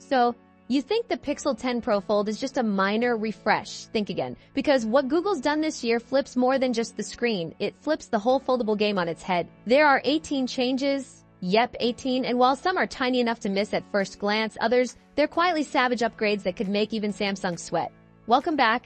So, you think the Pixel 10 Pro Fold is just a minor refresh? Think again. Because what Google's done this year flips more than just the screen. It flips the whole foldable game on its head. There are 18 changes. Yep, 18. And while some are tiny enough to miss at first glance, others, they're quietly savage upgrades that could make even Samsung sweat. Welcome back,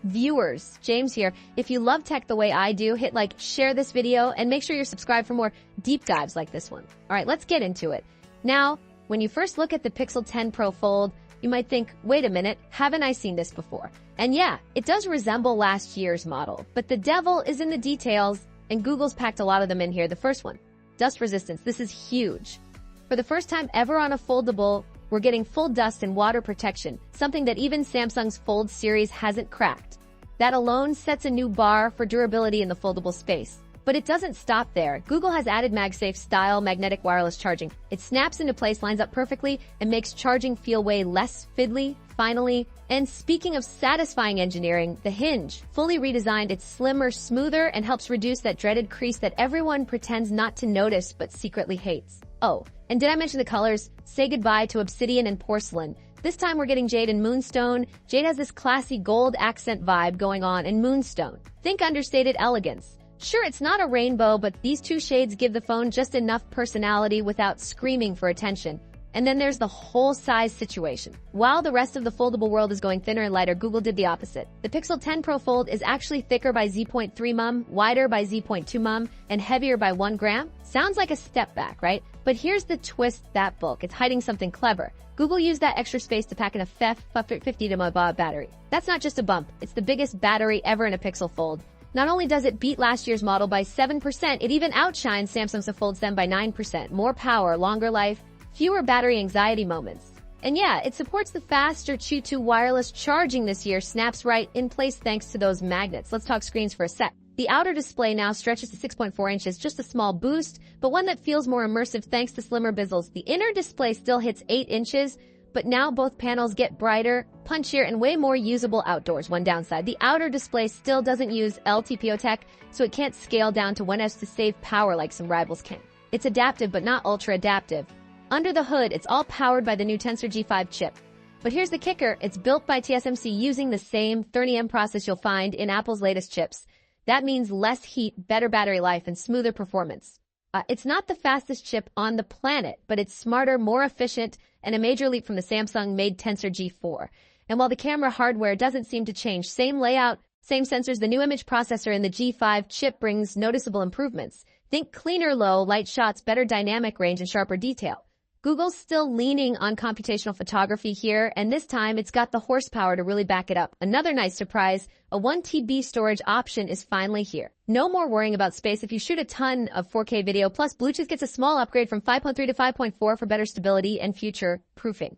viewers. James here. If you love tech the way I do, hit like, share this video, and make sure you're subscribed for more deep dives like this one. All right, let's get into it. Now, when you first look at the Pixel 10 Pro Fold, you might think, wait a minute, haven't I seen this before? And yeah, it does resemble last year's model, but the devil is in the details, and Google's packed a lot of them in here. The first one, dust resistance. This is huge. For the first time ever on a foldable, we're getting full dust and water protection, something that even Samsung's Fold series hasn't cracked. That alone sets a new bar for durability in the foldable space. But it doesn't stop there. Google has added MagSafe style magnetic wireless charging. It snaps into place, lines up perfectly, and makes charging feel way less fiddly, finally. And speaking of satisfying engineering, the hinge, fully redesigned, it's slimmer, smoother, and helps reduce that dreaded crease that everyone pretends not to notice but secretly hates. Oh, and did I mention the colors? Say goodbye to obsidian and porcelain. This time we're getting jade and moonstone. Jade has this classy gold accent vibe going on, and moonstone, think understated elegance. Sure, it's not a rainbow, but these two shades give the phone just enough personality without screaming for attention. And then there's the whole size situation. While the rest of the foldable world is going thinner and lighter, Google did the opposite. The Pixel 10 Pro Fold is actually thicker by 0.3 mm, wider by 0.2 mm, and heavier by 1 gram. Sounds like a step back, right? But here's the twist, that bulk. It's hiding something clever. Google used that extra space to pack in a 50 mAh battery. That's not just a bump. It's the biggest battery ever in a Pixel Fold. Not only does it beat last year's model by 7%, it even outshines Samsung's Fold 7 by 9%. More power, longer life, fewer battery anxiety moments. And yeah, it supports the faster Qi2 wireless charging this year, snaps right in place thanks to those magnets. Let's talk screens for a sec. The outer display now stretches to 6.4 inches, just a small boost, but one that feels more immersive thanks to slimmer bezels. The inner display still hits 8 inches, but now both panels get brighter, punchier, and way more usable outdoors. One downside, the outer display still doesn't use LTPO tech, so it can't scale down to 1S to save power like some rivals can. It's adaptive, but not ultra-adaptive. Under the hood, it's all powered by the new Tensor G5 chip. But here's the kicker, it's built by TSMC using the same 30M process you'll find in Apple's latest chips. That means less heat, better battery life, and smoother performance. It's not the fastest chip on the planet, but it's smarter, more efficient, and a major leap from the Samsung-made Tensor G4. And while the camera hardware doesn't seem to change, same layout, same sensors, the new image processor in the G5 chip brings noticeable improvements. Think cleaner low light shots, better dynamic range, and sharper detail. Google's still leaning on computational photography here, and this time it's got the horsepower to really back it up. Another nice surprise, a 1 TB storage option is finally here. No more worrying about space if you shoot a ton of 4K video, plus Bluetooth gets a small upgrade from 5.3 to 5.4 for better stability and future proofing.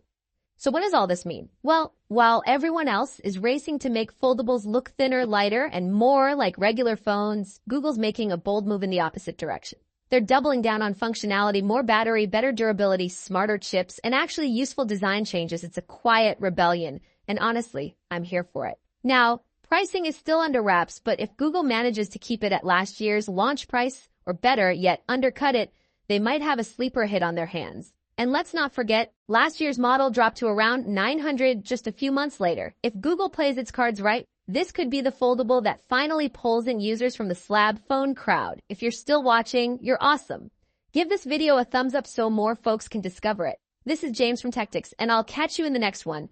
So what does all this mean? Well, while everyone else is racing to make foldables look thinner, lighter, and more like regular phones, Google's making a bold move in the opposite direction. They're doubling down on functionality, more battery, better durability, smarter chips, and actually useful design changes. It's a quiet rebellion, and honestly, I'm here for it. Now, pricing is still under wraps, but if Google manages to keep it at last year's launch price, or better yet, undercut it, they might have a sleeper hit on their hands. And let's not forget, last year's model dropped to around $900 just a few months later. If Google plays its cards right, this could be the foldable that finally pulls in users from the slab phone crowd. If you're still watching, you're awesome. Give this video a thumbs up so more folks can discover it. This is James from Tactics, and I'll catch you in the next one.